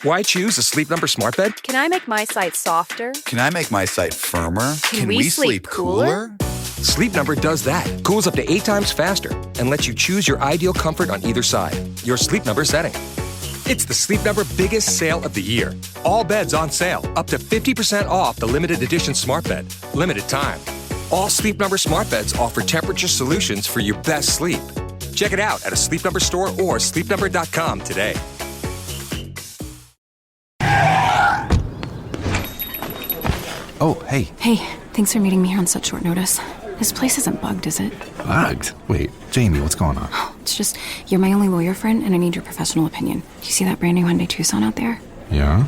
Why choose a Sleep Number smart bed? Can I make my site softer? Can I make my site firmer? Can we sleep cooler? Sleep Number does that. Cools up to 8 times faster and lets you choose your ideal comfort on either side. Your Sleep Number setting. It's the Sleep Number biggest sale of the year. All beds on sale, up to 50% off the limited edition smart bed. Limited time. All Sleep Number smart beds offer temperature solutions for your best sleep. Check it out at a Sleep Number store or sleepnumber.com today. Oh, hey. Hey, thanks for meeting me here on such short notice. This place isn't bugged, is it? Bugged? Wait, Jamie, what's going on? It's just, you're my only lawyer friend, and I need your professional opinion. Do you see that brand new Hyundai Tucson out there? Yeah?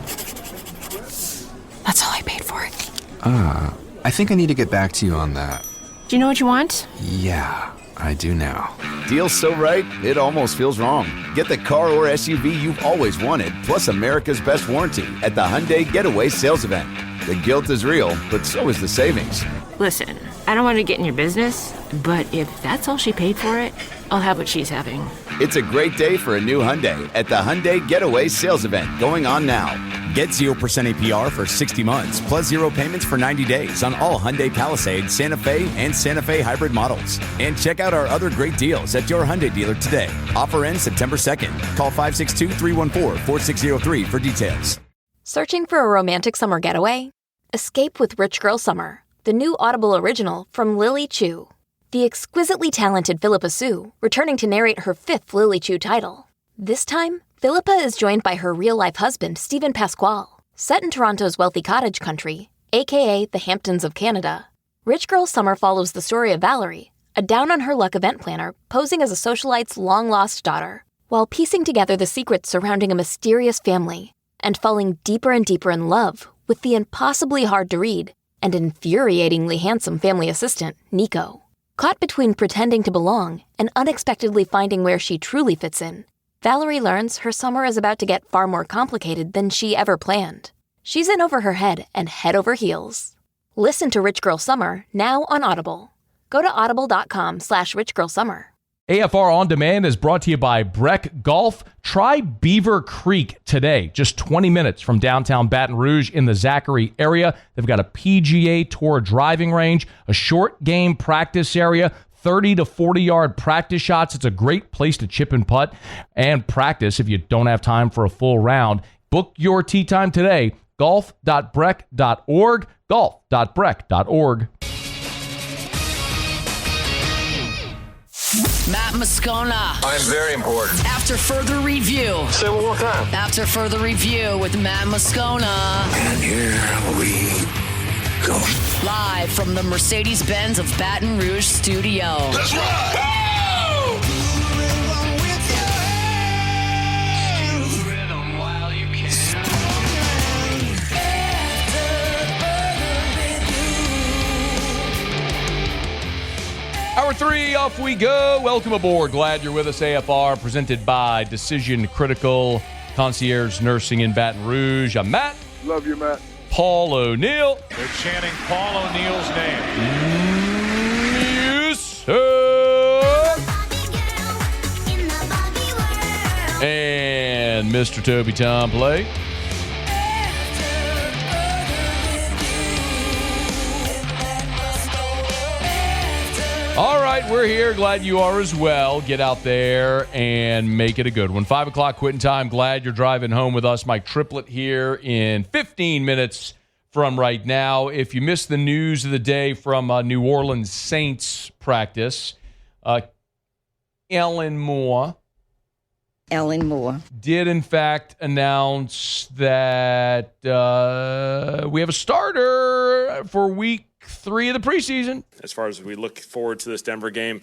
That's all I paid for it. I think I need to get back to you on that. Do you know what you want? Yeah, I do now. Deal's so right, it almost feels wrong. Get the car or SUV you've always wanted, plus America's best warranty at the Hyundai Getaway Sales Event. The guilt is real, but so is the savings. Listen, I don't want to get in your business, but if that's all she paid for it, I'll have what she's having. It's a great day for a new Hyundai at the Hyundai Getaway Sales Event going on now. Get 0% APR for 60 months, plus 0 payments for 90 days on all Hyundai Palisade, Santa Fe, and Santa Fe hybrid models. And check out our other great deals at your Hyundai dealer today. Offer ends September 2nd. Call 562-314-4603 for details. Searching for a romantic summer getaway? Escape with Rich Girl Summer, the new Audible original from Lily Chu. The exquisitely talented Philippa Sue, returning to narrate her 5th Lily Chu title. This time, Philippa is joined by her real-life husband, Stephen Pasquale. Set in Toronto's wealthy cottage country, aka the Hamptons of Canada, Rich Girl Summer follows the story of Valerie, a down-on-her-luck event planner posing as a socialite's long-lost daughter, while piecing together the secrets surrounding a mysterious family and falling deeper and deeper in love with the impossibly hard-to-read and infuriatingly handsome family assistant, Nico. Caught between pretending to belong and unexpectedly finding where she truly fits in, Valerie learns her summer is about to get far more complicated than she ever planned. She's in over her head and head over heels. Listen to Rich Girl Summer now on Audible. Go to audible.com/richgirlsummer. AFR On Demand is brought to you by Breck Golf. Try Beaver Creek today, just 20 minutes from downtown Baton Rouge in the Zachary area. They've got a PGA Tour driving range, a short game practice area, 30 to 40-yard practice shots. It's a great place to chip and putt and practice if you don't have time for a full round. Book your tee time today, golf.breck.org, golf.breck.org. Matt Moscona. I'm very important. After further review. Say it one more time. After further review with Matt Moscona. And here we go. Live from the Mercedes-Benz of Baton Rouge studio. Let's ride! Woo! Hour 3, off we go. Welcome aboard. Glad you're with us. AFR, presented by Decision Critical Concierge Nursing in Baton Rouge. I'm Matt. Love you, Matt. Paul O'Neill. They're chanting Paul O'Neill's name. Yes, sir. And Mr. Toby Tom Play. All right, we're here. Glad you are as well. Get out there and make it a good one. 5 o'clock quitting time. Glad you're driving home with us. Mike Triplett here in 15 minutes from right now. If you missed the news of the day from New Orleans Saints practice, Ellen Moore did, in fact, announce that we have a starter for week 3 of the preseason. As far as we look forward to this Denver game,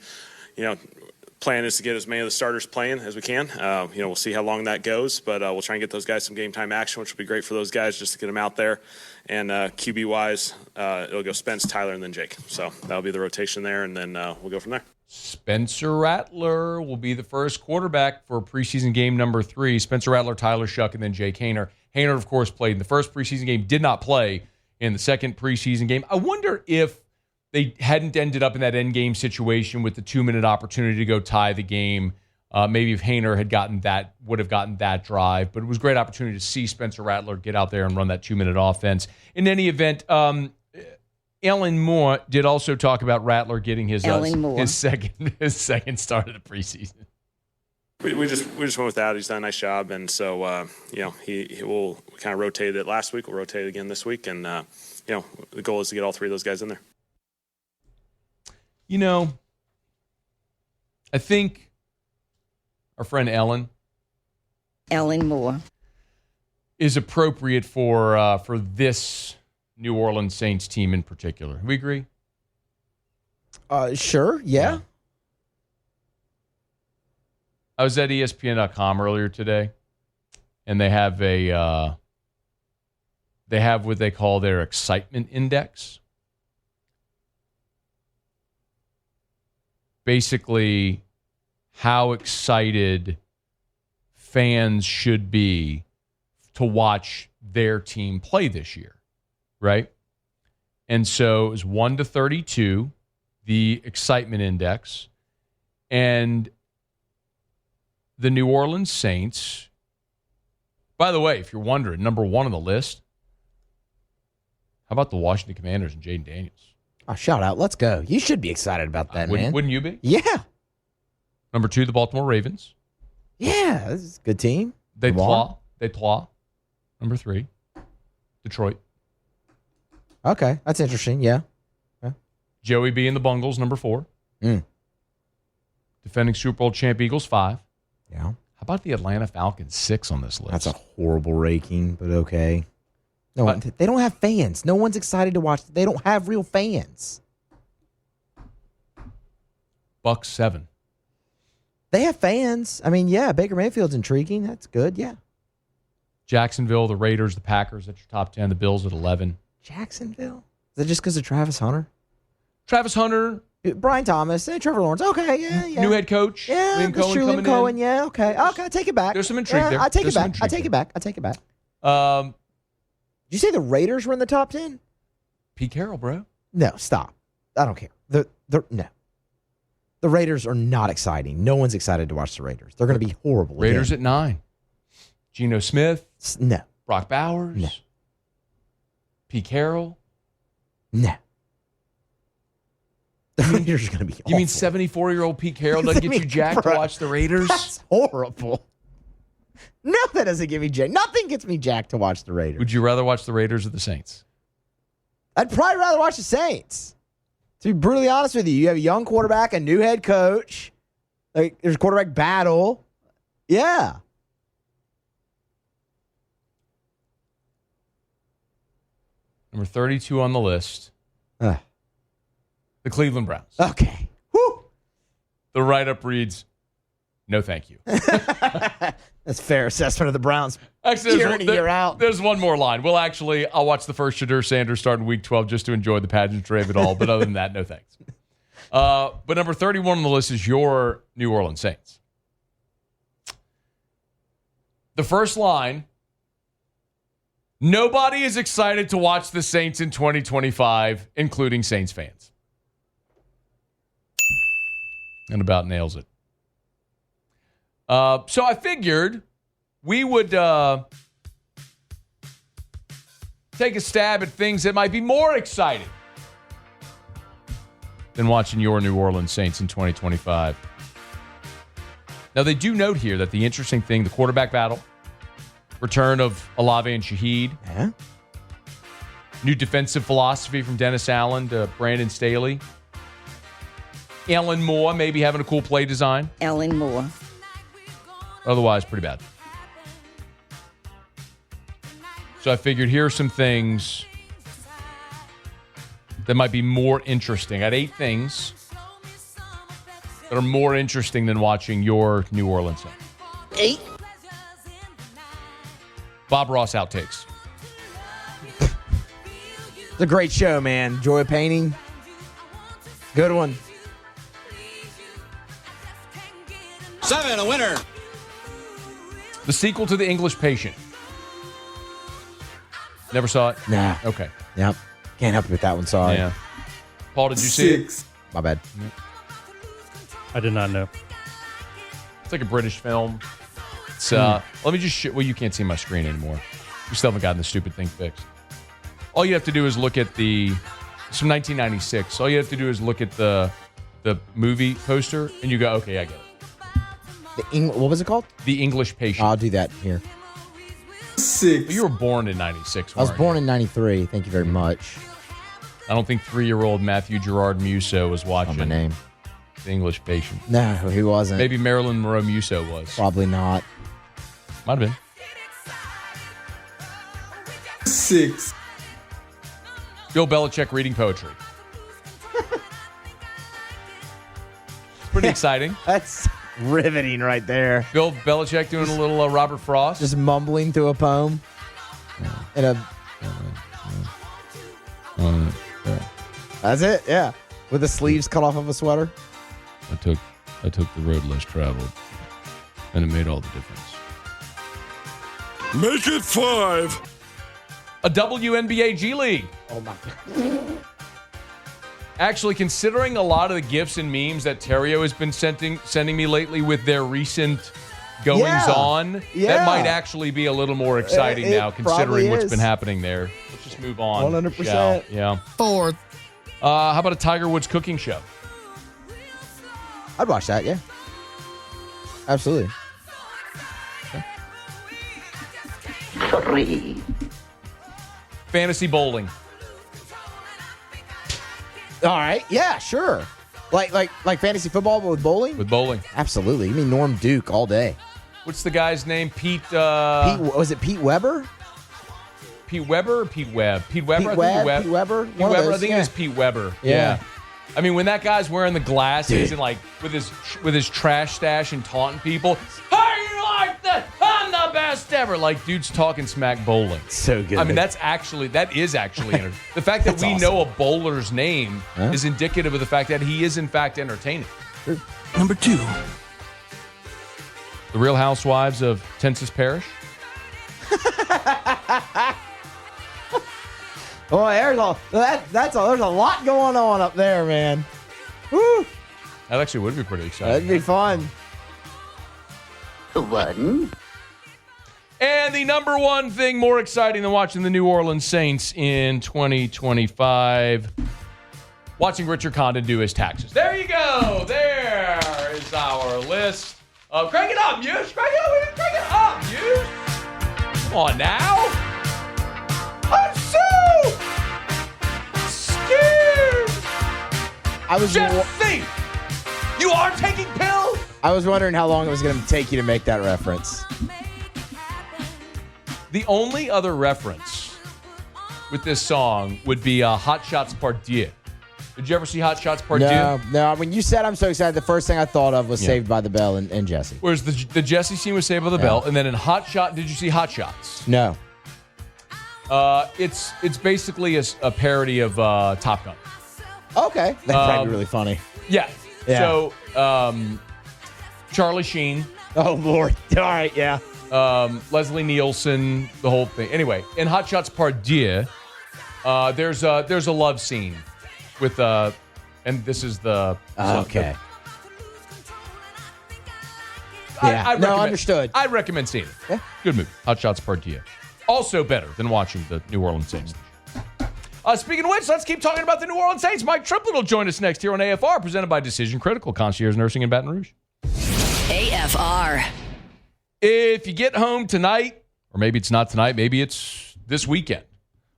plan is to get as many of the starters playing as we can. We'll see how long that goes, but we'll try and get those guys some game time action, which will be great for those guys just to get them out there. And QB-wise, it'll go Spence, Tyler, and then Jake. So that'll be the rotation there, and then we'll go from there. Spencer Rattler will be the first quarterback for preseason game number 3. Spencer Rattler, Tyler Shuck, and then Jake Haener. Haener, of course, played in the first preseason game, did not play in the second preseason game. I wonder if they hadn't ended up in that end game situation with the 2-minute opportunity to go tie the game Maybe if Haener would have gotten that drive. But it was a great opportunity to see Spencer Rattler get out there and run that 2-minute offense. In any event, Ellen Moore did also talk about Rattler getting his second start of the preseason. We just went with that. He's done a nice job, and so he will kind of rotate it last week. We'll rotate it again this week, and the goal is to get all three of those guys in there. I think our friend Ellen Moore is appropriate for this New Orleans Saints team in particular. We agree? Sure. Yeah. I was at ESPN.com earlier today, and they have what they call their excitement index. Basically, how excited fans should be to watch their team play this year, right? And so it was 1 to 32, the excitement index, and the New Orleans Saints, by the way, if you're wondering, number 1 on the list, how about the Washington Commanders and Jaden Daniels? Oh, shout out. Let's go. You should be excited about that, man. Wouldn't you be? Yeah. Number 2, the Baltimore Ravens. Yeah, this is a good team. They claw. Number 3, Detroit. Okay, that's interesting. Yeah. Joey B and the Bungles, number 4. Defending Super Bowl champ Eagles, 5. Yeah. How about the Atlanta Falcons, 6 on this list? That's a horrible ranking, but okay. No, they don't have fans. No one's excited to watch. They don't have real fans. Bucks, 7. They have fans. I mean, yeah, Baker Mayfield's intriguing. That's good, yeah. Jacksonville, the Raiders, the Packers at your top 10. The Bills at 11. Jacksonville? Is that just because of Travis Hunter? Travis Hunter. Brian Thomas, Trevor Lawrence. Okay, yeah. New head coach. Yeah, Liam Cohen Liam coming Cohen, in. yeah, okay. Okay, take it back. There's some intrigue there. I take it back. Did you say the Raiders were in the top 10? Pete Carroll, bro. No, stop. I don't care. No. The Raiders are not exciting. No one's excited to watch the Raiders. They're going to be horrible. Raiders again. at 9. Geno Smith. No. Brock Bowers. No. Pete Carroll. No. The Raiders are going to be awful. You mean 74-year-old Pete Carroll doesn't get you jacked to watch the Raiders? That's horrible. No, that doesn't get me jacked. Nothing gets me jacked to watch the Raiders. Would you rather watch the Raiders or the Saints? I'd probably rather watch the Saints. To be brutally honest with you, you have a young quarterback, a new head coach. Like, there's a quarterback battle. Yeah. Number 32 on the list. The Cleveland Browns. Okay. Woo. The write-up reads, no thank you. That's a fair assessment of the Browns. Actually, year in and year out. There's one more line. I'll watch the first Shadur Sanders start in Week 12 just to enjoy the pageantry of it all. But other than that, no thanks. But number 31 on the list is your New Orleans Saints. The first line, nobody is excited to watch the Saints in 2025, including Saints fans. And about nails it. So I figured we would take a stab at things that might be more exciting than watching your New Orleans Saints in 2025. Now, they do note here that the interesting thing, the quarterback battle, return of Olave and Shaheed, new defensive philosophy from Dennis Allen to Brandon Staley, Ellen Moore maybe having a cool play design. Ellen Moore. Otherwise, pretty bad. So I figured here are some things that might be more interesting. I had 8 things that are more interesting than watching your New Orleans Saints. 8? Bob Ross outtakes. It's a great show, man. Joy of Painting. Good one. 7, a winner. The sequel to The English Patient. Never saw it? Nah. Okay. Yep. Can't help you with that one, sorry. Yeah. Paul, did you see it? My bad. I did not know. It's like a British film. It's let me just well, you can't see my screen anymore. We still haven't gotten the stupid thing fixed. All you have to do is look at it's from 1996. All you have to do is look at the movie poster, and you go, okay, I get it. What was it called? The English Patient. I'll do that here. 6. You were born in 96, I was born in 93. Thank you very much. I don't think 3-year-old Matthew Gerard Musso was watching My name. The English Patient. No, he wasn't. Maybe Marilyn Monroe Musso was. Probably not. Might have been. 6. Bill Belichick reading poetry. Pretty exciting. That's riveting right there. Bill Belichick doing a little Robert Frost. Just mumbling through a poem. That's it, yeah. With the sleeves cut off of a sweater. I took the road less traveled, and it made all the difference. Make it 5. A WNBA G League. Oh my God. Actually, considering a lot of the gifs and memes that Terrio has been sending me lately with their recent goings-on, that might actually be a little more exciting now, considering what's been happening there. Let's just move on. 100%. Yeah. 4. How about a Tiger Woods cooking show? I'd watch that, yeah. Absolutely. Three. Fantasy bowling. All right, yeah, sure. Like fantasy football, but with bowling? With bowling. Absolutely. You mean Norm Duke all day. What's the guy's name? Pete, was it Pete Weber? Pete Weber or Pete Webb? Pete Weber? Pete Weber? Pete Weber, I think it was Pete Weber. Yeah. I mean, when that guy's wearing the glasses and like with his trash stash and taunting people, how you like that? I'm the best ever. Like, dude's talking smack bowling. So good. I mean, that is actually the fact that we know a bowler's name is indicative of the fact that he is in fact entertaining. Number 2. The Real Housewives of Tensas Parish. Boy, there's a lot going on up there, man. Woo! That actually would be pretty exciting. That'd be fun. 1. And the number one thing more exciting than watching the New Orleans Saints in 2025, watching Richard Condon do his taxes. There you go. There is our list. Crank it up, Muse. Crank it up, Muse. Come on now. I'm so scared. Jesse, you are taking pills? I was wondering how long it was going to take you to make that reference. The only other reference with this song would be Hot Shots Part 2. Did you ever see Hot Shots Part 2? No. When you said I'm so excited, the first thing I thought of was Saved by the Bell and Jesse. Whereas the Jesse scene was Saved by the Bell, and then in Hot Shot, did you see Hot Shots? No. It's basically a parody of Top Gun. Okay. That'd probably be really funny. Yeah. So, Charlie Sheen. Oh, Lord. All right, yeah. Leslie Nielsen, the whole thing. Anyway, in Hot Shots Part 2, there's a love scene with and this is the okay. Understood. I recommend seeing it. Yeah. Good movie. Hot Shots Part 2. Also better than watching the New Orleans Saints. Speaking of which, let's keep talking about the New Orleans Saints. Mike Triplett will join us next here on AFR, presented by Decision Critical Concierge Nursing in Baton Rouge. AFR. If you get home tonight, or maybe it's not tonight, maybe it's this weekend,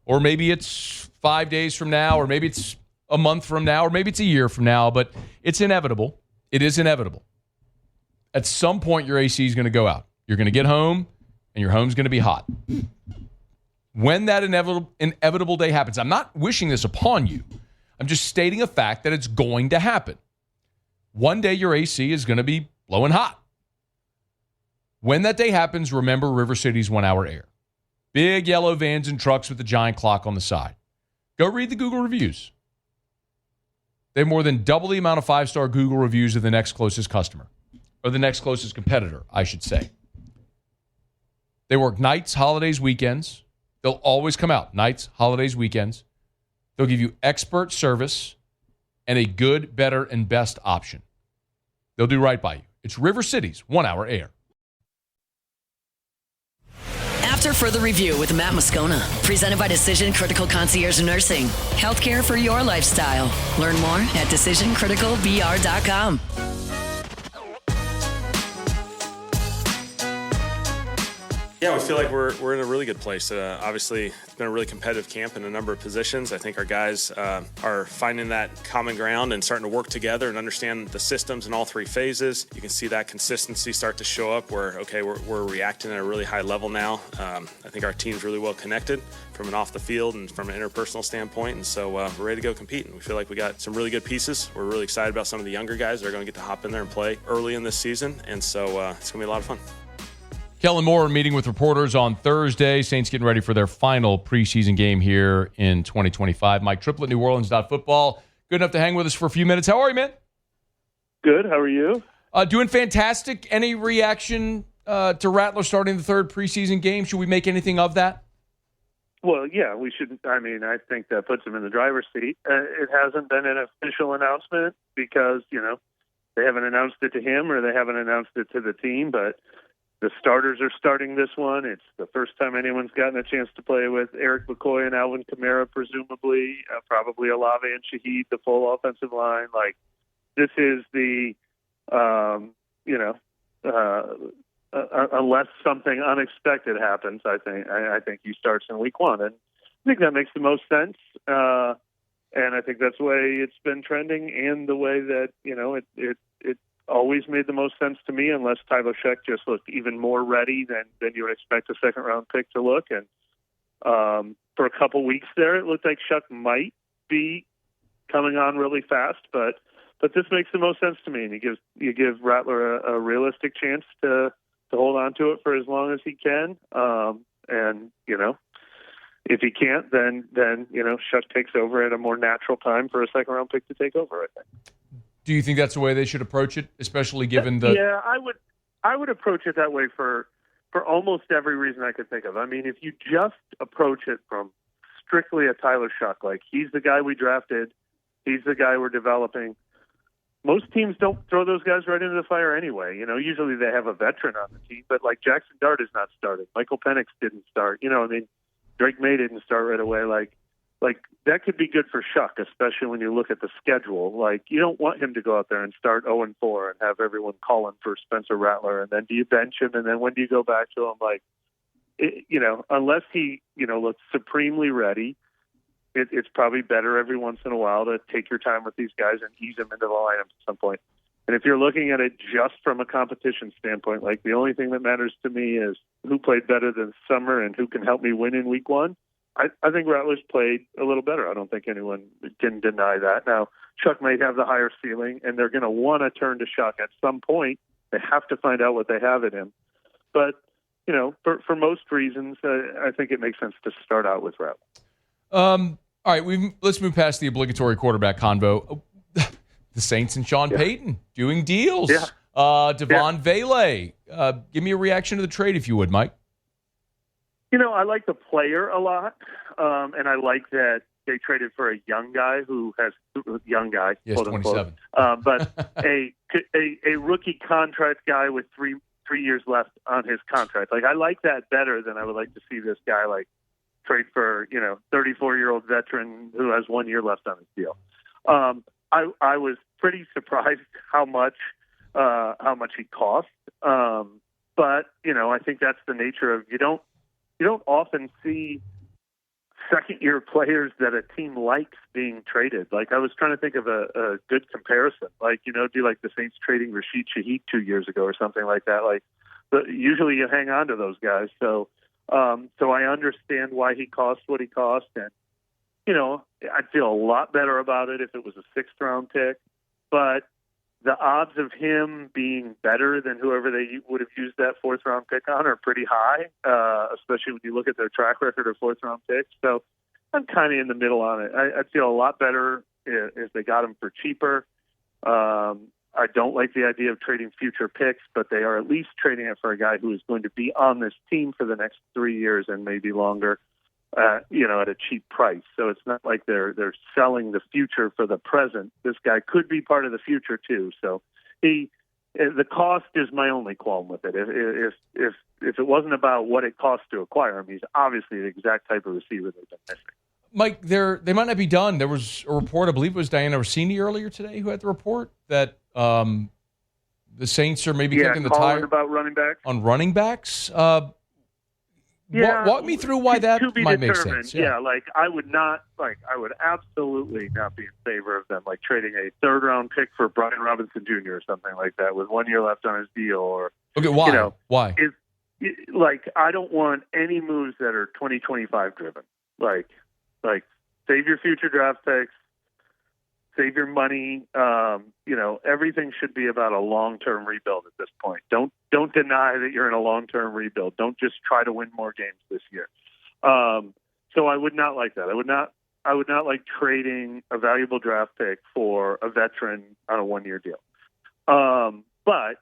or maybe it's 5 days from now, or maybe it's a month from now, or maybe it's a year from now, but it's inevitable. It is inevitable. At some point, your AC is going to go out. You're going to get home, and your home's going to be hot. When that inevitable day happens, I'm not wishing this upon you. I'm just stating a fact that it's going to happen. One day, your AC is going to be blowing hot. When that day happens, remember River City's 1 hour air. Big yellow vans and trucks with the giant clock on the side. Go read the Google reviews. They have more than double the amount of 5-star Google reviews of the next closest customer, or the next closest competitor, I should say. They work nights, holidays, weekends. They'll always come out. Nights, holidays, weekends. They'll give you expert service and a good, better, and best option. They'll do right by you. It's River City's 1 Hour Air. After Further Review with Matt Moscona, presented by Decision Critical Concierge Nursing. Healthcare for your lifestyle. Learn more at decisioncriticalvr.com. Yeah, we feel like we're in a really good place. Obviously, it's been a really competitive camp in a number of positions. I think our guys are finding that common ground and starting to work together and understand the systems in all three phases. You can see that consistency start to show up where, okay, we're reacting at a really high level now. I think our team's really well connected from an off the field and from an interpersonal standpoint, and so we're ready to go compete. And we feel like we got some really good pieces. We're really excited about some of the younger guys that are going to get to hop in there and play early in this season, and so it's going to be a lot of fun. Kellen Moore meeting with reporters on Thursday. Saints getting ready for their final preseason game here in 2025. Mike Triplett, New Orleans.football. Good enough to hang with us for a few minutes. How are you, man? Good. How are you? Doing fantastic. Any reaction to Rattler starting the third preseason game? Should we make anything of that? Well, yeah, we should. I mean, I think that puts him in the driver's seat. It hasn't been an official announcement because, they haven't announced it to him or they haven't announced it to the team, but the starters are starting this one. It's the first time anyone's gotten a chance to play with Eric McCoy and Alvin Kamara, presumably, probably Olave and Shaheed, the full offensive line. Like, this is the, unless something unexpected happens, I think he starts in week one. And I think that makes the most sense. And I think that's the way it's been trending and the way that, it always made the most sense to me, unless Tyler Sheck just looked even more ready than you would expect a second-round pick to look. And for a couple weeks there, it looked like Sheck might be coming on really fast, but this makes the most sense to me. And you give Rattler a realistic chance to hold on to it for as long as he can. And if he can't, then Sheck takes over at a more natural time for a second-round pick to take over, I think. Do you think that's the way they should approach it, especially given the... Yeah, I would approach it that way for almost every reason I could think of. I mean, if you just approach it from strictly a Tyler Sheck, like he's the guy we drafted, he's the guy we're developing, most teams don't throw those guys right into the fire anyway. Usually they have a veteran on the team, but like Jackson Dart is not started. Michael Penix didn't start. Drake May didn't start right away. Like that could be good for Sheck, especially when you look at the schedule. Like, you don't want him to go out there and start 0-4 and have everyone calling for Spencer Rattler, and then do you bench him, and then when do you go back to him? Like, unless he, looks supremely ready, it's probably better every once in a while to take your time with these guys and ease them into the lineup at some point. And if you're looking at it just from a competition standpoint, like the only thing that matters to me is who played better than Summer and who can help me win in week one. I think Rattler's played a little better. I don't think anyone can deny that. Now, Sheck may have the higher ceiling, and they're going to want to turn to Sheck at some point. They have to find out what they have in him. But, for most reasons, I think it makes sense to start out with Rattler. All right, let's move past the obligatory quarterback convo. The Saints and Sean Payton doing deals. Yeah. Devaughn Vele. Give me a reaction to the trade, if you would, Mike. I like the player a lot, and I like that they traded for a young guy who has yes, quote 27. unquote, but a rookie contract guy with three years left on his contract. Like, I like that better than I would like to see this guy trade for 34-year-old veteran who has 1 year left on his deal. I was pretty surprised how much he cost, but I think that's the nature of you don't often see second-year players that a team likes being traded. Like, I was trying to think of a good comparison. Do like the Saints trading Rashid Shaheed 2 years ago or something like that. Usually you hang on to those guys. So I understand why he cost what he cost. And, I'd feel a lot better about it if it was a sixth-round pick. But the odds of him being better than whoever they would have used that fourth-round pick on are pretty high, especially when you look at their track record of fourth-round picks. So I'm kind of in the middle on it. I'd feel a lot better if they got him for cheaper. I don't like the idea of trading future picks, but they are at least trading it for a guy who is going to be on this team for the next 3 years and maybe longer, at a cheap price. So it's not like they're selling the future for the present. This guy could be part of the future too. So he the cost is my only qualm with it. If it wasn't about what it costs to acquire him, he's obviously the exact type of receiver they've been missing. Mike, they might not be done. There was a report, I believe it was Diana Rossini earlier today who had the report that the Saints are maybe kicking the tire about running backs. On running backs. Yeah, walk me through why that might make sense. Yeah, I would absolutely not be in favor of them trading a third-round pick for Brian Robinson Jr. or something like that with 1 year left on his deal. Or why? Why? I don't want any moves that are 2025 driven. Save your future draft picks, save your money. Everything should be about a long-term rebuild at this point. Don't deny that you're in a long-term rebuild. Don't just try to win more games this year. So I would not like that. I would not like trading a valuable draft pick for a veteran on a 1 year deal. But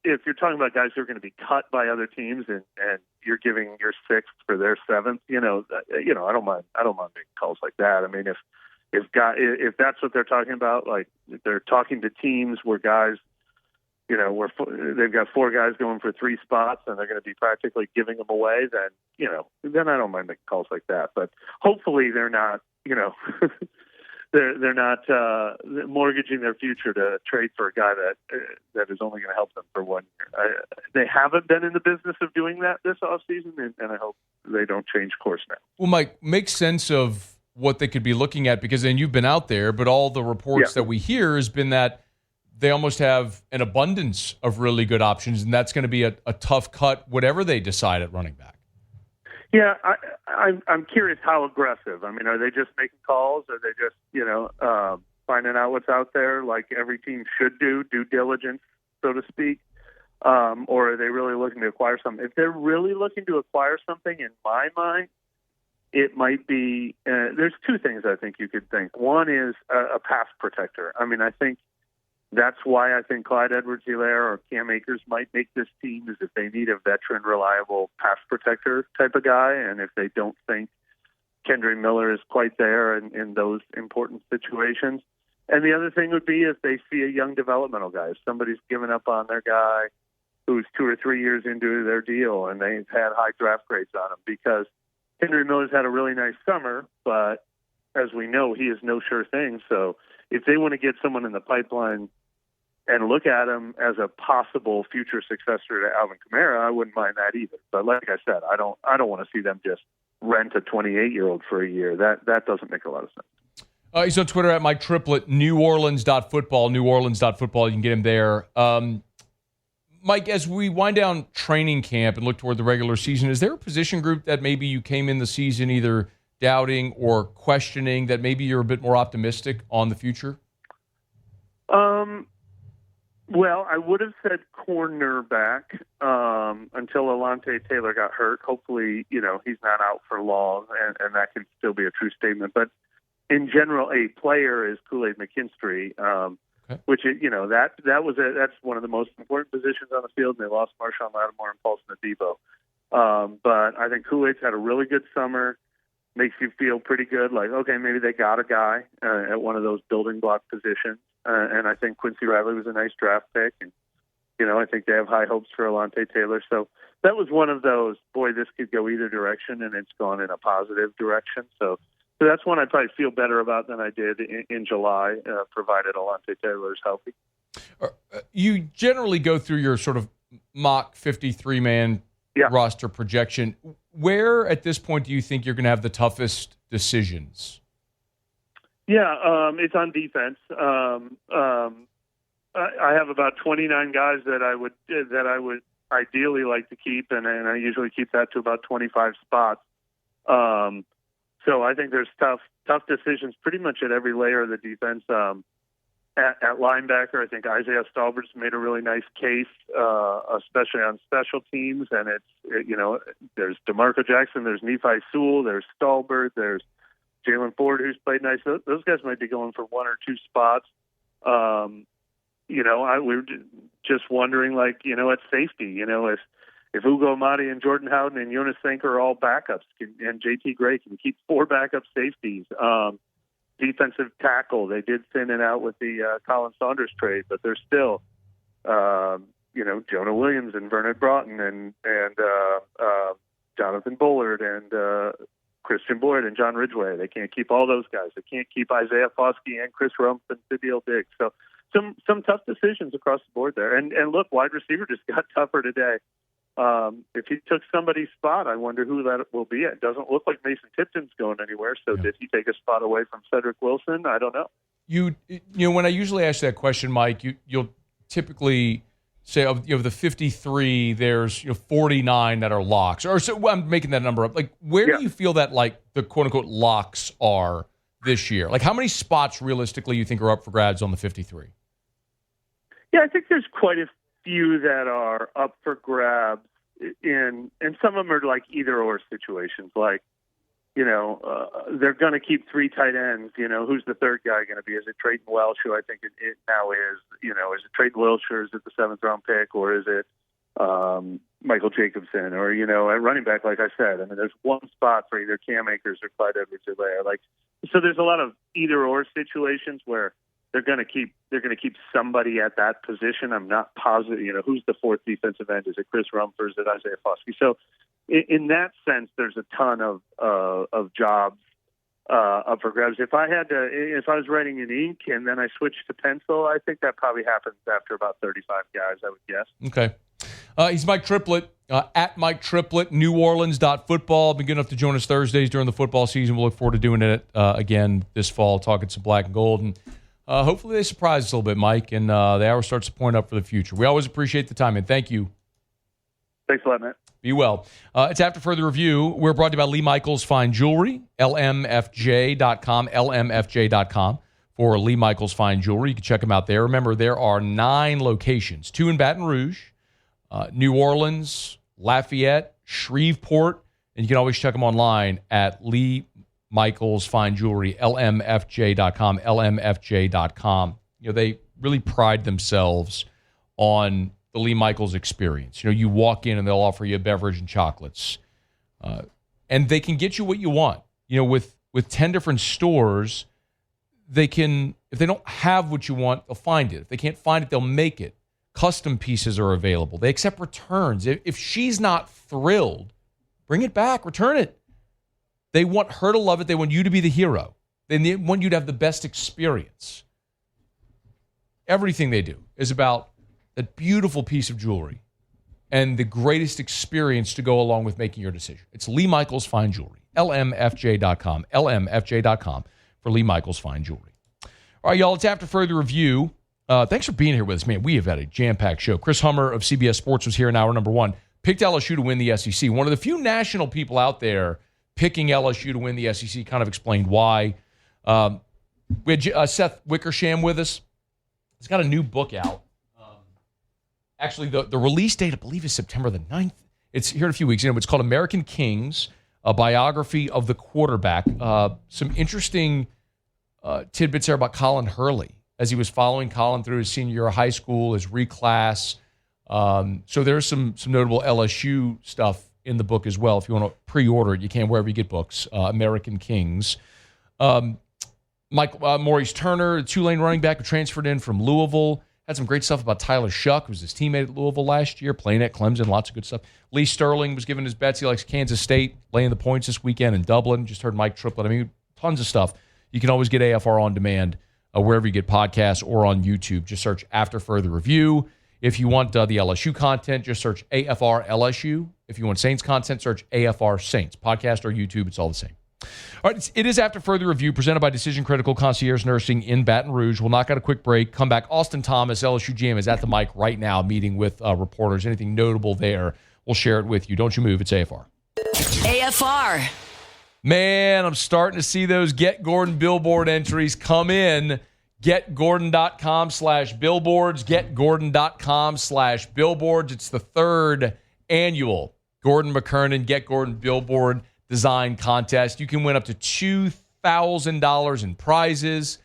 if you're talking about guys who are going to be cut by other teams and you're giving your sixth for their seventh, I don't mind making calls like that. I mean, if that's what they're talking about, they're talking to teams where guys, where they've got 4 guys going for 3 spots and they're going to be practically giving them away, then I don't mind making calls like that. But hopefully they're not, they're not mortgaging their future to trade for a guy that is only going to help them for 1 year. They haven't been in the business of doing that this offseason, and I hope they don't change course now. Well, Mike, make sense of what they could be looking at, because then you've been out there, but all the reports that we hear has been that they almost have an abundance of really good options, and that's going to be a tough cut, whatever they decide at running back. Yeah, I'm curious how aggressive. I mean, are they just making calls? Are they just, finding out what's out there like every team should do, due diligence, so to speak? Or are they really looking to acquire something? If they're really looking to acquire something, in my mind, it might be there's 2 things I think you could think. One is a pass protector. I mean, I think that's why I think Clyde Edwards-Helaire or Cam Akers might make this team, is if they need a veteran, reliable pass protector type of guy, and if they don't think Kendre Miller is quite there in those important situations. And the other thing would be if they see a young developmental guy, if somebody's given up on their guy who's 2 or 3 years into their deal and they've had high draft grades on him, because Kendre Miller's had a really nice summer, but as we know, he is no sure thing. So if they want to get someone in the pipeline and look at him as a possible future successor to Alvin Kamara, I wouldn't mind that either. But like I said, I don't want to see them just rent a 28-year-old for a year. That doesn't make a lot of sense. He's on Twitter at Mike Triplett, NewOrleans.football, NewOrleans.football. You can get him there. Mike, as we wind down training camp and look toward the regular season, is there a position group that maybe you came in the season either doubting or questioning that maybe you're a bit more optimistic on the future? Well, I would have said cornerback until Alontae Taylor got hurt. Hopefully, he's not out for long, and that can still be a true statement. But in general, a player is Kool-Aid McKinstry, which that's one of the most important positions on the field. And they lost Marshawn Lattimore and Paulson Adebo. But I think Kool-Aid's had a really good summer. Makes you feel pretty good, like, okay, maybe they got a guy at one of those building block positions. And I think Quincy Riley was a nice draft pick. And, I think they have high hopes for Alontae Taylor. So that was one of those, boy, this could go either direction, and it's gone in a positive direction. So that's one I probably feel better about than I did in July, provided Alontae Taylor is healthy. You generally go through your sort of mock 53-man roster projection. Where at this point do you think you're going to have the toughest decisions? Yeah, it's on defense. I have about 29 guys that I would ideally like to keep, and I usually keep that to about 25 spots. So I think there's tough decisions pretty much at every layer of the defense. At linebacker, I think Isaiah Stallbert's made a really nice case, especially on special teams. And there's DeMarco Jackson, there's Nephi Sewell, there's Stallbert, there's Jalen Ford, who's played nice. Those guys might be going for 1 or 2 spots. We were just wondering, at safety, if Ugo Amadi and Jordan Howden and Jonas Sanker are all backups, and JT Gray can keep 4 backup safeties. Defensive tackle, they did thin it out with the Colin Saunders trade, but they're still Jonah Williams and Bernard Broughton and Jonathan Bullard and Christian Boyd and John Ridgway. They can't keep all those guys. They can't keep Isaiah Foskey and Chris Rumpf and Fidel Diggs. So some tough decisions across the board there. And look, wide receiver just got tougher today. If he took somebody's spot, I wonder who that will be. It doesn't look like Mason Tipton's going anywhere. So did he take a spot away from Cedric Wilson? I don't know. You know, when I usually ask that question, Mike, you'll typically say of the 53, there's 49 that are locks. Or so I'm making that number up. Like, where do you feel that like the quote unquote locks are this year? Like, how many spots realistically you think are up for grabs on the 53? Yeah, I think there's quite a few that are up for grabs and some of them are like either or situations. Like, they're going to keep three tight ends. Who's the third guy going to be? Is it Trayton Welch, who I think it now is? Is it Trayton Welch, or is it the 7th round pick, or is it Michael Jacobson, or at running back? Like I said, I mean, there's one spot for either Cam Akers or Clyde Edwards-Helaire. Like, so there's a lot of either or situations where they're going to keep somebody at that position. I'm not positive. Who's the 4th defensive end? Is it Chris Rumpf or is it Isaiah Foskey? So, in that sense, there's a ton of jobs up for grabs. If I was writing in ink and then I switched to pencil, I think that probably happens after about 35 guys, I would guess. Okay. He's Mike Triplett, at Mike Triplett, NewOrleans.football. Been good enough to join us Thursdays during the football season. We'll look forward to doing it again this fall, talking some black and gold. And hopefully they surprise us a little bit, Mike, and the hour starts to point up for the future. We always appreciate the time, and thank you. Thanks a lot, Matt. Be well. It's After Further Review. We're brought to you by Lee Michaels Fine Jewelry, lmfj.com, lmfj.com for Lee Michaels Fine Jewelry. You can check them out there. Remember, there are 9 locations, 2 in Baton Rouge, New Orleans, Lafayette, Shreveport, and you can always check them online at Lee Michaels Fine Jewelry, lmfj.com, lmfj.com. They really pride themselves on the Lee Michaels experience. You walk in and they'll offer you a beverage and chocolates. And they can get you what you want. With 10 different stores, they can, if they don't have what you want, they'll find it. If they can't find it, they'll make it. Custom pieces are available. They accept returns. If she's not thrilled, bring it back, return it. They want her to love it. They want you to be the hero. They want you to have the best experience. Everything they do is about that beautiful piece of jewelry and the greatest experience to go along with making your decision. It's Lee Michaels Fine Jewelry, lmfj.com, lmfj.com for Lee Michaels Fine Jewelry. All right, y'all, it's After Further Review. Thanks for being here with us, man. We have had a jam-packed show. Chris Hummer of CBS Sports was here in hour number 1. Picked LSU to win the SEC. One of the few national people out there picking LSU to win the SEC, kind of explained why. We had Seth Wickersham with us. He's got a new book out. Actually, the release date, I believe, is September the 9th. It's here in a few weeks. It's called American Kings, a biography of the quarterback. Some interesting tidbits there about Colin Hurley as he was following Colin through his senior year of high school, his reclass. So there's some notable LSU stuff in the book as well. If you want to pre-order it, you can wherever you get books. American Kings. Maurice Turner, the Tulane running back who transferred in from Louisville. Had some great stuff about Tyler Shuck, who was his teammate at Louisville last year, playing at Clemson, lots of good stuff. Lee Sterling was giving his bets. He likes Kansas State, laying the points this weekend in Dublin. Just heard Mike Triplett. I mean, tons of stuff. You can always get AFR on demand wherever you get podcasts or on YouTube. Just search After Further Review. If you want the LSU content, just search AFR LSU. If you want Saints content, search AFR Saints. Podcast or YouTube, it's all the same. All right, it is After Further Review, presented by Decision Critical Concierge Nursing in Baton Rouge. We'll knock out a quick break, come back. Austin Thomas, LSU GM, is at the mic right now meeting with reporters. Anything notable there, we'll share it with you. Don't you move. It's AFR. AFR. Man, I'm starting to see those Get Gordon billboard entries come in. GetGordon.com/billboards. GetGordon.com/billboards. It's the 3rd annual Gordon McKernan Get Gordon Billboard Design Contest. You can win up to $2,000 in prizes,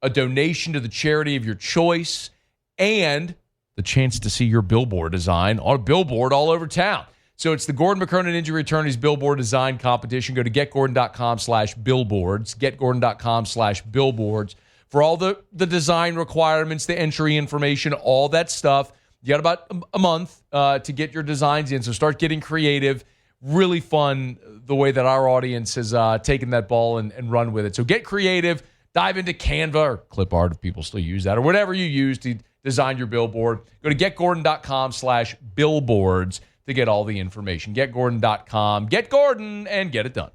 a donation to the charity of your choice, and the chance to see your billboard design on a billboard all over town. So it's the Gordon McKernan Injury Attorneys Billboard Design Competition. Go to GetGordon.com/billboards. GetGordon.com/billboards for all the design requirements, the entry information, all that stuff. You got about a month to get your designs in, so start getting creative. Really fun the way that our audience has taken that ball and run with it. So get creative, dive into Canva or clip art if people still use that, or whatever you use to design your billboard. Go to getgordon.com/billboards to get all the information. Getgordon.com. Get Gordon and get it done.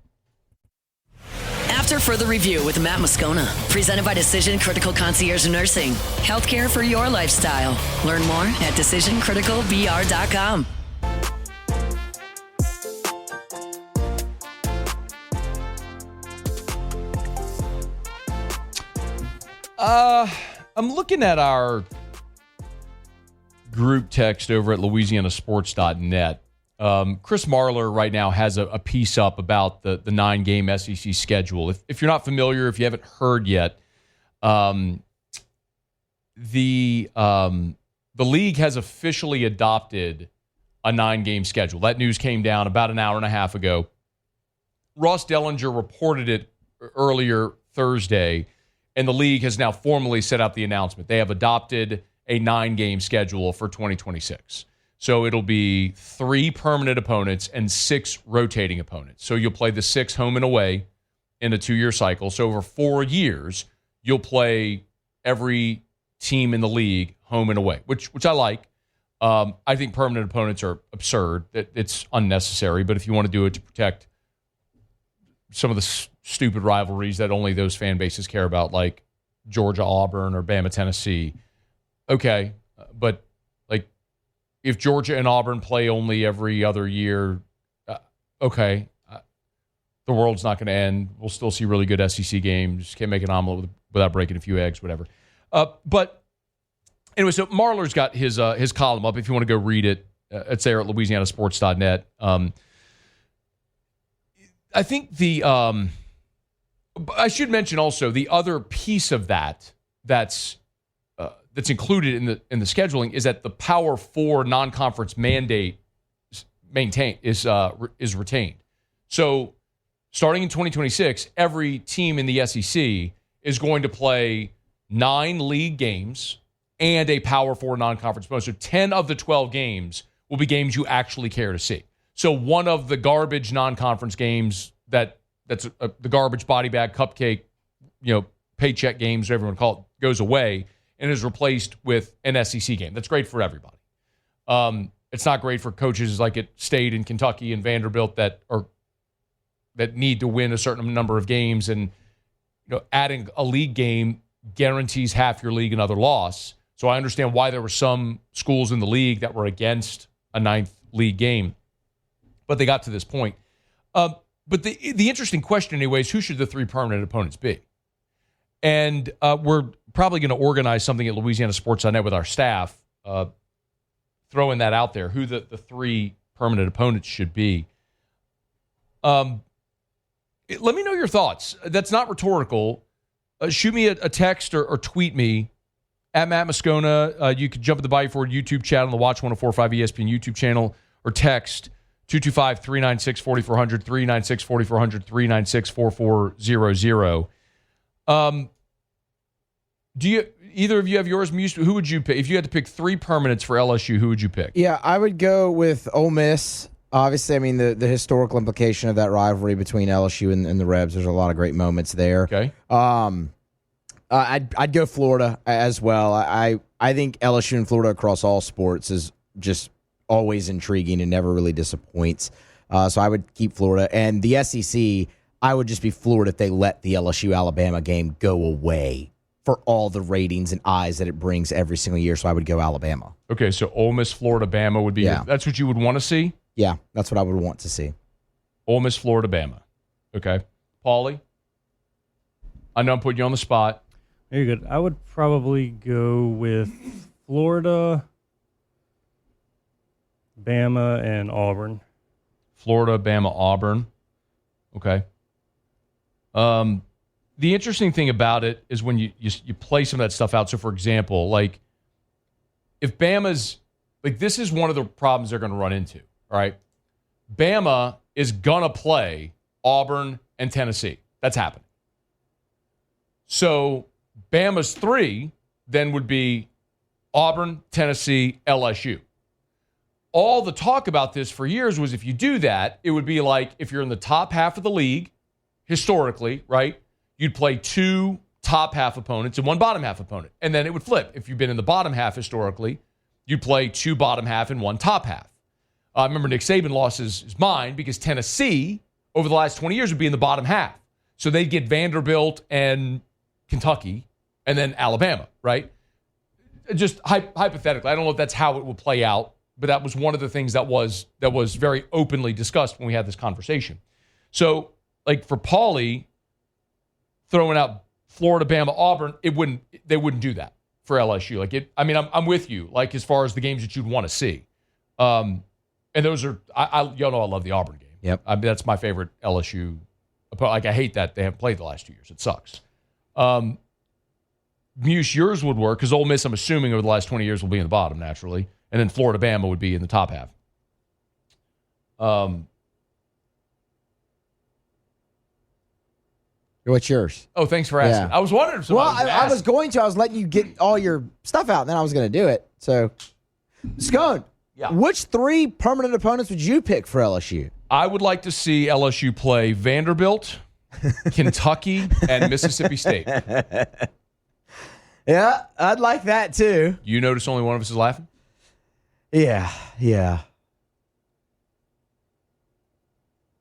After Further Review with Matt Moscona, presented by Decision Critical Concierge Nursing. Healthcare for your lifestyle. Learn more at decisioncriticalbr.com. I'm looking at our group text over at louisianasports.net. Chris Marler right now has a piece up about the 9-game SEC schedule. If you're not familiar, if you haven't heard yet, the league has officially adopted a 9-game schedule. That news came down about an hour and a half ago. Ross Dellinger reported it earlier Thursday, and the league has now formally set out the announcement. They have adopted a 9-game schedule for 2026. So it'll be 3 permanent opponents and 6 rotating opponents. So you'll play the 6 home and away in a 2-year cycle. So over 4 years, you'll play every team in the league home and away, which I like. I think permanent opponents are absurd. It's unnecessary. But if you want to do it to protect some of the stupid rivalries that only those fan bases care about, like Georgia, Auburn, or Bama, Tennessee, okay. But like, if Georgia and Auburn play only every other year, okay, the world's not going to end. We'll still see really good SEC games. Can't make an omelet without breaking a few eggs, whatever. But anyway, so Marler's got his column up. If you want to go read it, it's there at louisianasports.net. I think I should mention also the other piece of that's included in the scheduling is that the Power 4 non-conference mandate is retained. So starting in 2026, every team in the SEC is going to play 9 league games and a Power 4 non-conference bonus. So 10 of the 12 games will be games you actually care to see. So one of the garbage non-conference games that's the garbage body bag cupcake, paycheck games, whatever you want to call it, goes away and is replaced with an SEC game. That's great for everybody. It's not great for coaches like at State and Kentucky and Vanderbilt that need to win a certain number of games, and adding a league game guarantees half your league another loss. So I understand why there were some schools in the league that were against a 9th league game, but they got to this point. But the interesting question anyway is, who should the 3 permanent opponents be? And we're probably going to organize something at louisianasports.net with our staff, throwing that out there, who the 3 permanent opponents should be. Let me know your thoughts. That's not rhetorical. Shoot me a text or tweet me at Matt Moscona. You can jump at the Bayou Ford YouTube channel, the Watch 104.5 ESPN YouTube channel, or text 225-396-4400, 396-4400, 396-4400. Do either of you have yours? Who would you pick? If you had to pick 3 permanents for LSU, who would you pick? Yeah, I would go with Ole Miss. Obviously, I mean, the historical implication of that rivalry between LSU and the Rebs, there's a lot of great moments there. Okay. I'd go Florida as well. I think LSU and Florida across all sports is just always intriguing and never really disappoints. So I would keep Florida. And the SEC, I would just be floored if they let the LSU-Alabama game go away for all the ratings and eyes that it brings every single year. So I would go Alabama. Okay, so Ole Miss, Florida, Bama would be that's what you would want to see? Yeah, that's what I would want to see. Ole Miss, Florida, Bama. Okay. Paulie? I know I'm putting you on the spot. Very good. I would probably go with Florida, Bama, and Auburn. Florida, Bama, Auburn. Okay. The interesting thing about it is when you play some of that stuff out. So, for example, like if Bama's like, this is one of the problems they're going to run into. All right. Bama is going to play Auburn and Tennessee. That's happening. So Bama's 3 then would be Auburn, Tennessee, LSU. All the talk about this for years was if you do that, it would be like if you're in the top half of the league, historically, right? You'd play 2 top half opponents and 1 bottom half opponent. And then it would flip. If you've been in the bottom half historically, you'd play 2 bottom half and 1 top half. I remember Nick Saban lost his mind because Tennessee, over the last 20 years, would be in the bottom half. So they'd get Vanderbilt and Kentucky and then Alabama, right? Just hypothetically. I don't know if that's how it will play out, but that was one of the things that was very openly discussed when we had this conversation. So, like for Paulie, throwing out Florida, Bama, Auburn, they wouldn't do that for LSU. Like I'm with you. Like as far as the games that you'd want to see, and those are y'all know I love the Auburn game. Yep, that's my favorite LSU. Like I hate that they haven't played the last 2 years. It sucks. Muse, yours would work because Ole Miss, I'm assuming over the last 20 years will be in the bottom naturally, and then Florida, Bama would be in the top half. What's yours? Oh, thanks for asking. Yeah. I was wondering if somebody was I was going to. I was letting you get all your stuff out, and then I was going to do it. So, Scone, which 3 permanent opponents would you pick for LSU? I would like to see LSU play Vanderbilt, Kentucky, and Mississippi State. Yeah, I'd like that too. You notice only one of us is laughing? Yeah.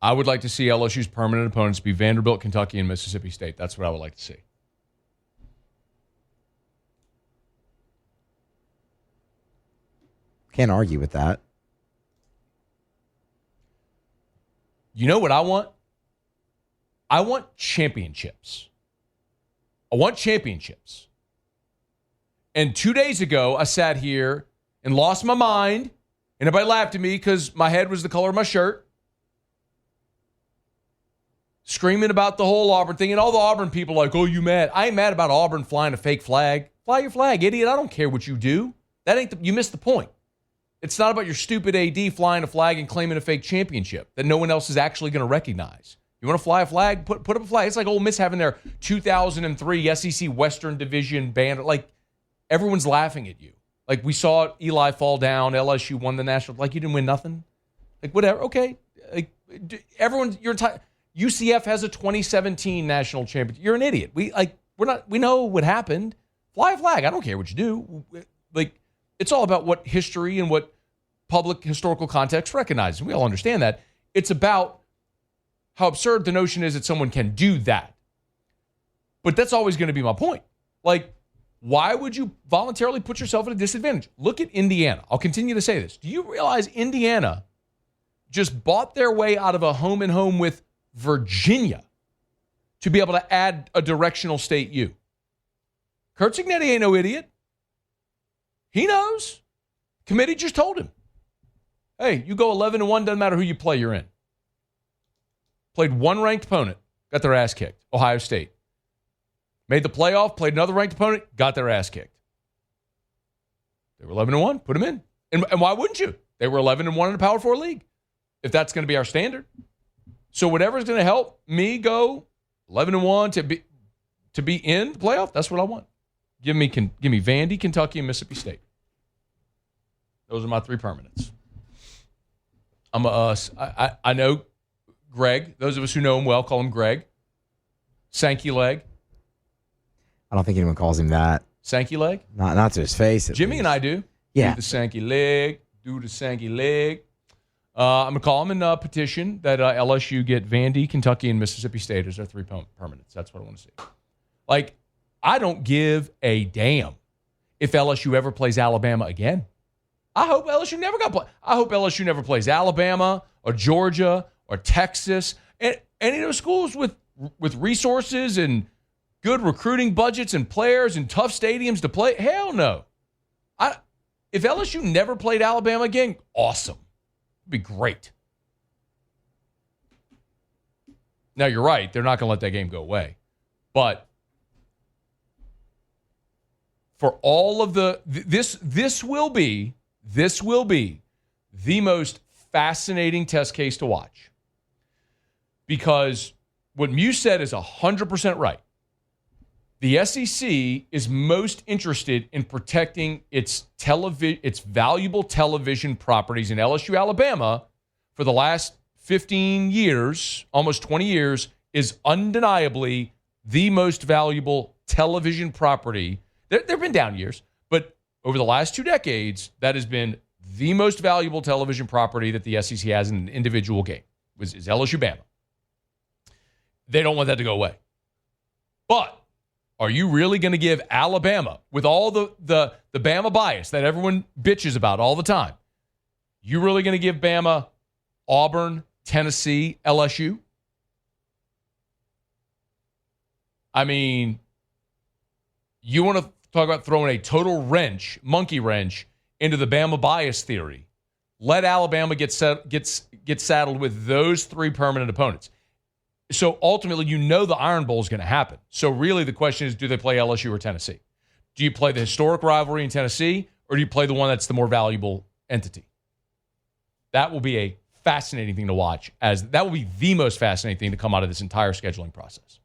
I would like to see LSU's permanent opponents be Vanderbilt, Kentucky, and Mississippi State. That's what I would like to see. Can't argue with that. You know what I want? I want championships. And 2 days ago, I sat here and lost my mind, and everybody laughed at me because my head was the color of my shirt, screaming about the whole Auburn thing, and all the Auburn people like, oh, you mad? I ain't mad about Auburn flying a fake flag. Fly your flag, idiot. I don't care what you do. You missed the point. It's not about your stupid AD flying a flag and claiming a fake championship that no one else is actually going to recognize. You want to fly a flag? Put up a flag. It's like Ole Miss having their 2003 SEC Western Division banner. Like, everyone's laughing at you. Like, we saw Eli fall down. LSU won the national. Like, you didn't win nothing. Like, whatever. Okay. Like, everyone, you're entitled. UCF has a 2017 national championship. You're an idiot. We know what happened. Fly a flag. I don't care what you do. Like, it's all about what history and what public historical context recognizes. We all understand that. It's about how absurd the notion is that someone can do that. But that's always going to be my point. Like, why would you voluntarily put yourself at a disadvantage? Look at Indiana. I'll continue to say this. Do you realize Indiana just bought their way out of a home and home with Virginia to be able to add a directional state U? Kurt Cignetti ain't no idiot. He knows. Committee just told him, hey, you go 11-1, doesn't matter who you play, you're in. Played one ranked opponent, got their ass kicked. Ohio State. Made the playoff, played another ranked opponent, got their ass kicked. They were 11-1, put them in. And why wouldn't you? They were 11-1 in a Power 4 league, if that's going to be our standard. So whatever's going to help me go 11-1 to be in the playoff, that's what I want. Give me Vandy, Kentucky, and Mississippi State. Those are my 3 permanents. I know Greg. Those of us who know him well call him Greg. Sankey leg. I don't think anyone calls him that. Sankey leg? Not to his face. Jimmy and I do. Yeah. Do the Sankey leg. I'm going to call him and petition that LSU get Vandy, Kentucky, and Mississippi State as their 3 permanents. That's what I want to see. Like, I don't give a damn if LSU ever plays Alabama again. I hope LSU never plays Alabama or Georgia or Texas and any of those schools with resources and good recruiting budgets and players and tough stadiums to play. Hell no. If LSU never played Alabama again, awesome. It'd be great. Now, you're right. They're not going to let that game go away. But for all of this will be the most fascinating test case to watch. Because what Muse said is 100% right. The SEC is most interested in protecting its valuable television properties in LSU, Alabama, for the last 15 years, almost 20 years, is undeniably the most valuable television property. There have been down years, but over the last 2 decades, that has been the most valuable television property that the SEC has in an individual game, is LSU Bama. They don't want that to go away. But are you really going to give Alabama, with all the Bama bias that everyone bitches about all the time, you really going to give Bama Auburn, Tennessee, LSU? I mean, you want to talk about throwing a total monkey wrench into the Bama bias theory. Let Alabama get saddled with those 3 permanent opponents. So ultimately, the Iron Bowl is going to happen. So really the question is, do they play LSU or Tennessee? Do you play the historic rivalry in Tennessee, or do you play the one that's the more valuable entity? That will be a fascinating thing to watch, as that will be the most fascinating thing to come out of this entire scheduling process.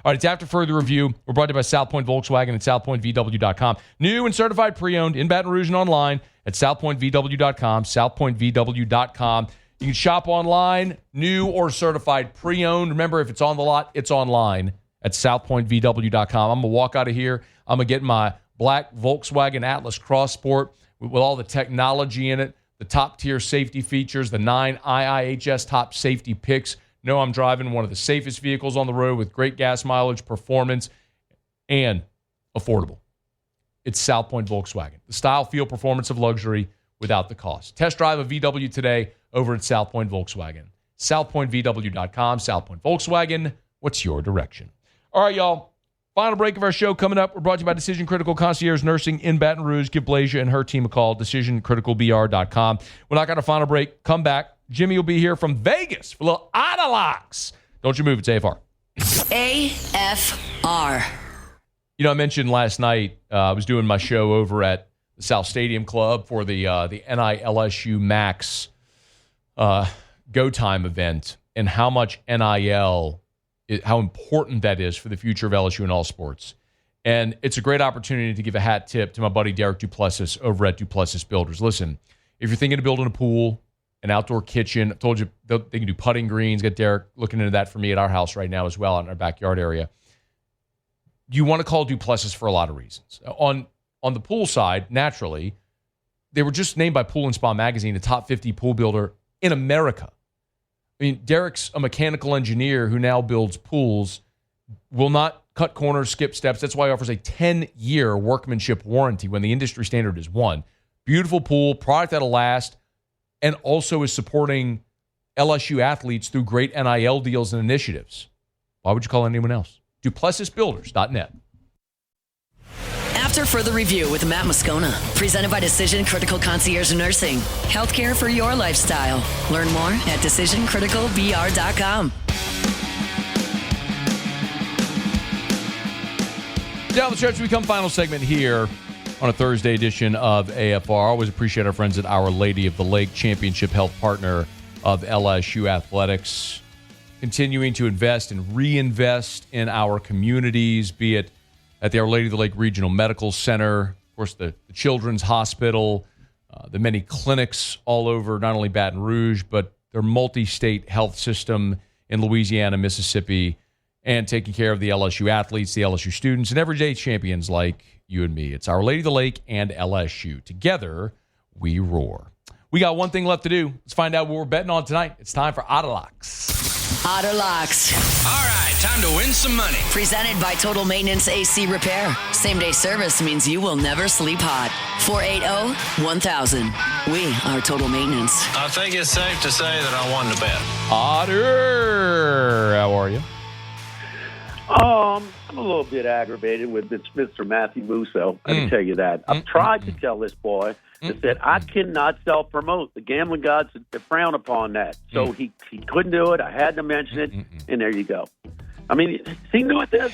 All right, it's After Further Review. We're brought to you by South Point Volkswagen and SouthPointVW.com. New and certified pre-owned in Baton Rouge and online at SouthPointVW.com, SouthPointVW.com. You can shop online, new or certified pre-owned. Remember, if it's on the lot, it's online at SouthPointVW.com. I'm going to walk out of here. I'm going to get my black Volkswagen Atlas Cross Sport with all the technology in it, the top-tier safety features, the 9 IIHS top safety picks. No, I'm driving one of the safest vehicles on the road with great gas mileage, performance, and affordable. It's South Point Volkswagen. The style, feel, performance of luxury without the cost. Test drive a VW today over at South Point Volkswagen. SouthPointVW.com, South Point Volkswagen. What's your direction? All right, y'all. Final break of our show coming up. We're brought to you by Decision Critical Concierge Nursing in Baton Rouge. Give Blasia and her team a call. DecisionCriticalBR.com. We'll knock out a final break. Come back. Jimmy will be here from Vegas for a little Auto-Locks. Don't you move. It's AFR. AFR. I mentioned last night I was doing my show over at the South Stadium Club for the NILSU Max Go Time event, and how much NIL, how important that is for the future of LSU in all sports. And it's a great opportunity to give a hat tip to my buddy Derek Duplessis over at Duplessis Builders. Listen, if you're thinking of building a pool, an outdoor kitchen, I told you they can do putting greens. Got Derek looking into that for me at our house right now as well, in our backyard area. You want to call Duplessis for a lot of reasons. On the pool side, naturally, they were just named by Pool & Spa Magazine the top 50 pool builder in America. I mean, Derek's a mechanical engineer who now builds pools, will not cut corners, skip steps. That's why he offers a 10-year workmanship warranty when the industry standard is 1. Beautiful pool, product that'll last, and also is supporting LSU athletes through great NIL deals and initiatives. Why would you call anyone else? DuplessisBuilders.net. After Further Review with Matt Moscona, presented by Decision Critical Concierge Nursing. Healthcare for your lifestyle. Learn more at DecisionCriticalBR.com. Down the stretch, we come final segment here on a Thursday edition of AFR. Always appreciate our friends at Our Lady of the Lake, championship health partner of LSU athletics. Continuing to invest and reinvest in our communities, be it at the Our Lady of the Lake Regional Medical Center, of course, the Children's Hospital, the many clinics all over, not only Baton Rouge, but their multi-state health system in Louisiana, Mississippi, and taking care of the LSU athletes, the LSU students, and everyday champions like you and me. It's Our Lady of the Lake and LSU. Together, we roar. We got one thing left to do. Let's find out what we're betting on tonight. It's time for Auto-Locks. Auto-Locks. All right, time to win some money. Presented by Total Maintenance AC Repair. Same-day service means you will never sleep hot. 480-1000. We are Total Maintenance. I think it's safe to say that I won the bet. Otter, how are you? I'm a little bit aggravated with Mr. Matthew Musso. I can tell you that. I've tried to tell this boy that I cannot self-promote. The gambling gods frown upon that. So he couldn't do it. I had to mention it, and there you go. I mean, is he new at this?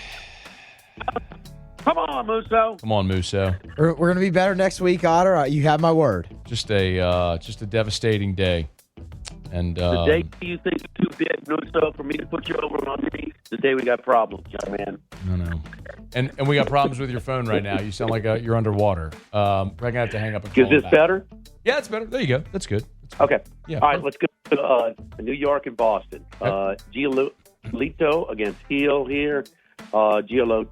Come on, Musso. Come on, Musso. We're going to be better next week, Otter. You have my word. Just a devastating day. And the day you think it's too big, Musso, for me to put you over on me, the day we got problems, young man. No. And we got problems with your phone right now. You sound like you're underwater. We're going to have to hang up and call Is this back. better? Yeah, it's better. There you go. That's good. Okay. Yeah. All right, let's go to New York and Boston. Giolito against Heel here. Giolito,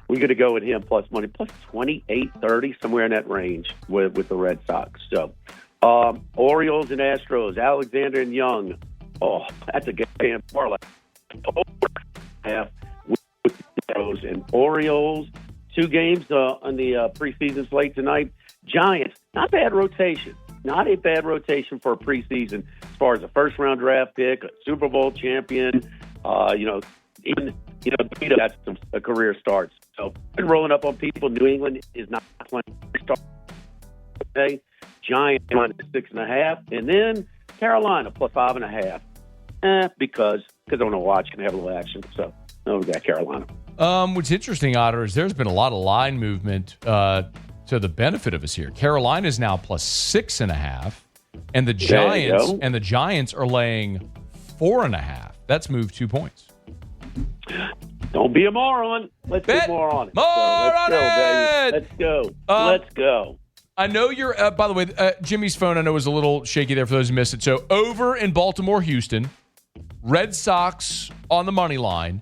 we're going to go with him plus money, plus 28-30, somewhere in that range with the Red Sox. So, Orioles and Astros, Alexander and Young. Oh, that's a good game parlay. Half with the Astros and Orioles. 2 games on the preseason slate tonight. Giants, not bad rotation. Not a bad rotation for a preseason as far as a first-round draft pick, a Super Bowl champion. Even that's a career starts. So, been rolling up on people. New England is not playing today. Giants minus 6.5, and then Carolina plus 5.5. Because I want to watch and have a little action. So, we got Carolina. What's interesting, Otter, is there's been a lot of line movement to the benefit of us here. Carolina is now plus 6.5, and the Giants are laying 4.5. That's moved 2 points. Don't be a moron. Let's be more on it. Let's go. Let's go. I know you're, by the way, Jimmy's phone I know was a little shaky there for those who missed it. So over in Baltimore, Houston, Red Sox on the money line,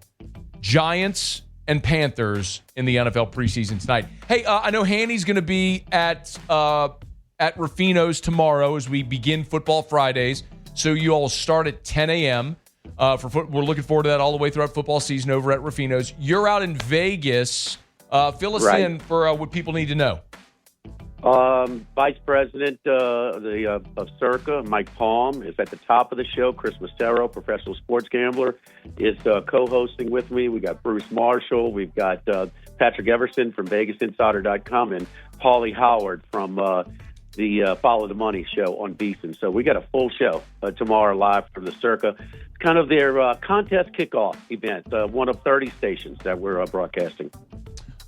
Giants and Panthers in the NFL preseason tonight. Hey, I know Hanny's going to be at Ruffino's tomorrow as we begin Football Fridays. So you all start at 10 a.m. We're looking forward to that all the way throughout football season over at Ruffino's. You're out in Vegas. Fill us in for what people need to know. Vice President of Circa, Mike Palm, is at the top of the show. Chris Macero, professional sports gambler, is co-hosting with me. We got Bruce Marshall. We've got Patrick Everson from VegasInsider.com and Paulie Howard from the Follow the Money show on VSiN. So we got a full show tomorrow live from the Circa. It's kind of their contest kickoff event, one of 30 stations that we're broadcasting.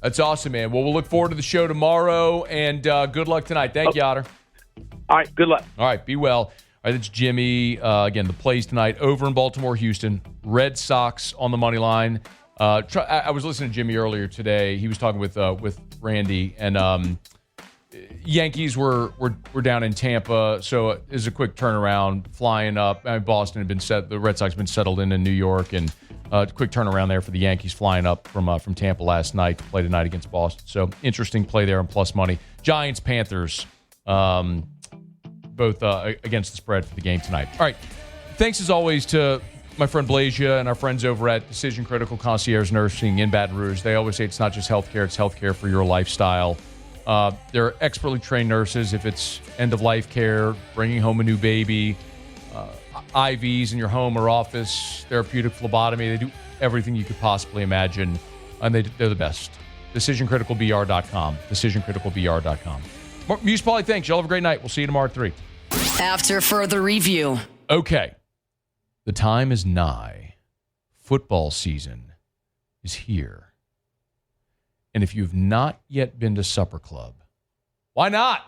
That's awesome, man. Well, we'll look forward to the show tomorrow, and good luck tonight. Thank you, Otter. All right, good luck. All right, be well. All right, that's Jimmy. Again, the plays tonight over in Baltimore, Houston. Red Sox on the money line. I was listening to Jimmy earlier today. He was talking with Randy, and Yankees were down in Tampa, so it was a quick turnaround, flying up. Boston had been set. The Red Sox had been settled in New York, and quick turnaround there for the Yankees, flying up from Tampa last night to play tonight against Boston. So interesting play there and plus money. Giants, Panthers, both against the spread for the game tonight. All right, thanks as always to my friend Blazia and our friends over at Decision Critical Concierge Nursing in Baton Rouge. They always say it's not just healthcare; it's healthcare for your lifestyle. They're expertly trained nurses. If it's end-of-life care, bringing home a new baby, IVs in your home or office, therapeutic phlebotomy, they do everything you could possibly imagine, and they're the best. DecisionCriticalBR.com. DecisionCriticalBR.com. Muse Paulie, thanks. Y'all have a great night. We'll see you tomorrow at 3. After further review. Okay. The time is nigh. Football season is here. And if you've not yet been to Supper Club, why not?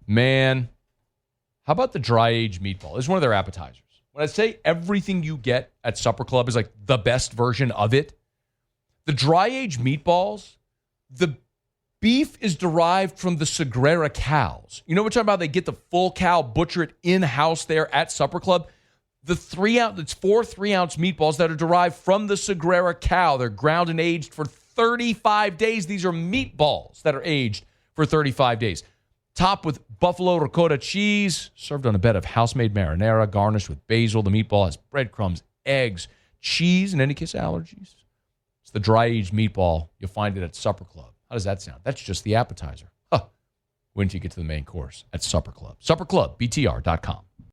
Man, how about the dry-aged meatball? This is one of their appetizers. When I say everything you get at Supper Club is like the best version of it, the dry-aged meatballs, the beef is derived from the Sagrera cows. You know what I'm talking about? They get the full cow, butcher it in-house there at Supper Club. It's 4 3-ounce meatballs that are derived from the Sagrera cow. They're ground and aged for 35 days. These are meatballs that are aged for 35 days. Topped with buffalo ricotta cheese, served on a bed of house-made marinara, garnished with basil. The meatball has breadcrumbs, eggs, cheese, and any kiss allergies. It's the dry-aged meatball. You'll find it at Supper Club. How does that sound? That's just the appetizer. When do you get to the main course at Supper Club? SupperClubBTR.com.